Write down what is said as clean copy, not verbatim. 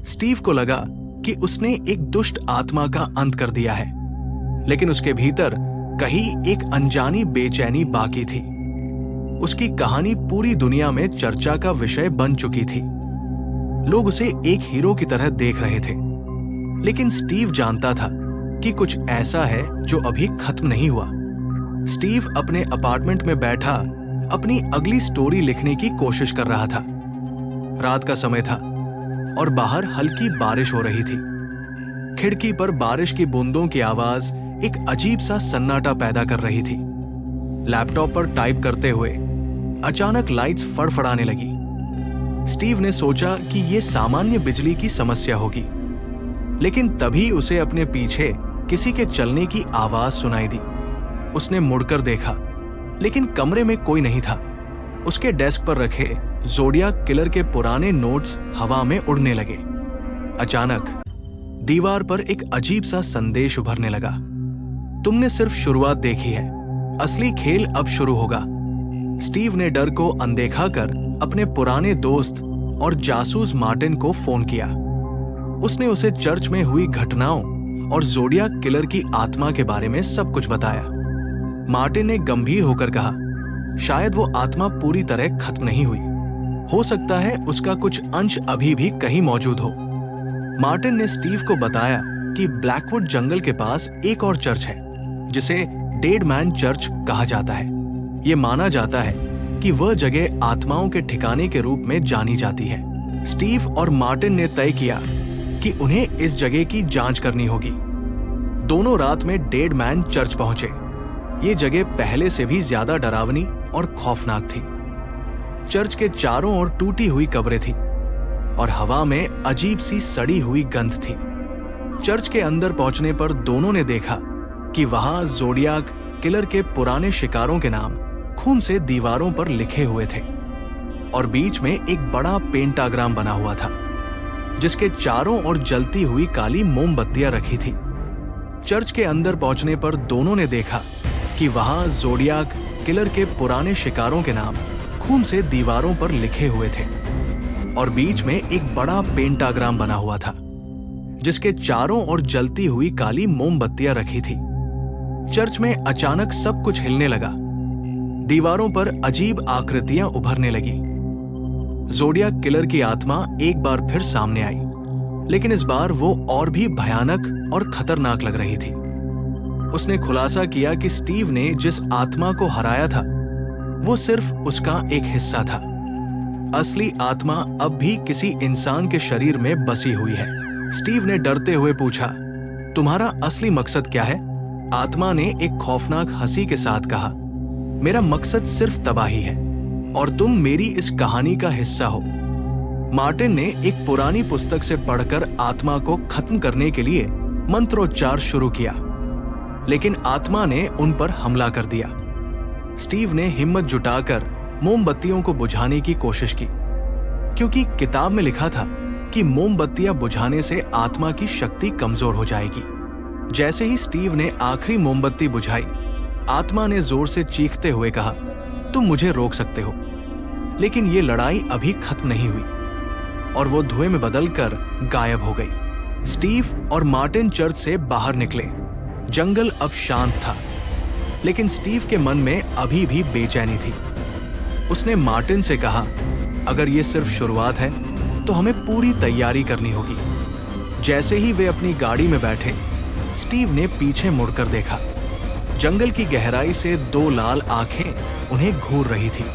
Steve को लगा कि उसने एक दुष्ट आत्मा का अंत कर दिया है, लेकिन उसके भीतर कहीं एक अनजानी बेचैनी बाकी थी। उसकी कहानी पूरी दुनिया में चर्चा का विषय बन चुकी थी। लोग उसे एक हीरो की तरह देख रहे थे, लेकिन स्टीव जानता था कि कुछ ऐसा है जो अभी खत्म नहीं हुआ। स्टीव अपने अपार्टमेंट में बैठा अपनी अगली स्टोरी लिखने की कोशिश कर रहा था। रात का समय था और बाहर हल्की बारिश हो रही थी। खिड़की पर बारिश की बूंदों की आवाज एक अजीब सा सन्नाटा पैदा कर रही थी। लैपटॉप पर टाइप करते हुए अचानक लाइट्स फड़फड़ाने लगी। स्टीव ने सोचा कि यह सामान्य बिजली की समस्या होगी, लेकिन तभी उसे अपने पीछे किसी के चलने की आवाज सुनाई दी। उसने मुड़कर देखा, लेकिन कमरे में कोई नहीं था। उसके डेस्क पर रखे ज़ोडियाक किलर के पुराने नोट्स हवा में उड़ने लगे। अचानक दीवार पर एक अजीब सा संदेश उभरने लगा। तुमने सिर्फ शुरुआत देखी है, असली खेल अब शुरू होगा। स्टीव ने डर को अनदेखा कर अपने पुराने दोस्त और जासूस मार्टिन को फोन किया। उसने उसे चर्च में हुई घटनाओं और ज़ोडियाक किलर की आत्मा के बारे में सब कुछ बताया। मार्टिन ने गंभीर होकर कहा, शायद वो आत्मा पूरी तरह खत्म नहीं हुई, हो सकता है उसका कुछ अंश अभी भी कहीं मौजूद हो। मार्टिन ने स्टीव को बताया कि ब्लैकवुड जंगल के पास एक और चर्च है जिसे डेड मैन चर्च कहा जाता है। ये माना जाता है कि वह जगह आत्माओं के ठिकाने के रूप में जानी जाती है। स्टीव और मार्टिन ने तय किया कि उन्हें इस जगह की जांच करनी होगी। दोनों रात में डेड मैन चर्च पहुंचे। ये जगह पहले से भी ज्यादा डरावनी और खौफनाक थी। चर्च के चारों ओर टूटी हुई कब्रें थी और हवा में अजीब सी सड़ी हुई गंध थी। चर्च के अंदर पहुंचने पर दोनों ने देखा कि वहां ज़ोडियाक किलर के पुराने शिकारों के नाम खून से दीवारों पर लिखे हुए थे और बीच में एक बड़ा पेंटाग्राम बना हुआ था, जिसके चारों ओर जलती हुई काली मोमबत्तियां रखी थी। चर्च के अंदर पहुंचने पर दोनों ने देखा कि वहां ज़ोडियाक किलर के पुराने शिकारों के नाम खून से दीवारों पर लिखे हुए थे और बीच में एक बड़ा पेंटाग्राम बना हुआ था, जिसके चारों ओर जलती हुई काली मोमबत्तियां रखी थी। चर्च में अचानक सब कुछ हिलने लगा। दीवारों पर अजीब आकृतियां उभरने लगी। ज़ोडियाक किलर की आत्मा एक बार फिर सामने आई, लेकिन इस बार वो और भी भयानक और खतरनाक लग रही थी। उसने खुलासा किया कि स्टीव ने जिस आत्मा को हराया था वो सिर्फ उसका एक हिस्सा था। असली आत्मा अब भी किसी इंसान के शरीर में बसी हुई है। स्टीव ने डरते हुए पूछा, तुम्हारा असली मकसद क्या है? आत्मा ने एक खौफनाक हंसी के साथ कहा, मेरा मकसद सिर्फ तबाही है और तुम मेरी इस कहानी का हिस्सा हो। मार्टिन ने एक पुरानी पुस्तक से पढ़कर आत्मा को खत्म करने के लिए मंत्रोच्चार शुरू किया, लेकिन आत्मा ने उन पर हमला कर दिया। स्टीव ने हिम्मत जुटाकर मोमबत्तियों को बुझाने की कोशिश की, क्योंकि किताब में लिखा था कि मोमबत्तियां बुझाने से आत्मा की शक्ति कमजोर हो जाएगी। जैसे ही स्टीव ने आखिरी मोमबत्ती बुझाई, आत्मा ने जोर से चीखते हुए कहा, तुम मुझे रोक सकते हो, लेकिन ये लड़ाई अभी खत्म नहीं हुई, और वो धुएं में बदलकर गायब हो गई। स्टीव और मार्टिन चर्च से बाहर निकले। जंगल अब शांत था, लेकिन स्टीव के मन में अभी भी बेचैनी थी। उसने मार्टिन से कहा, अगर ये सिर्फ शुरुआत है तो हमें पूरी तैयारी करनी होगी। जैसे ही वे अपनी गाड़ी में बैठे, स्टीव ने पीछे मुड़कर देखा। जंगल की गहराई से दो लाल आंखें उन्हें घूर रही थी।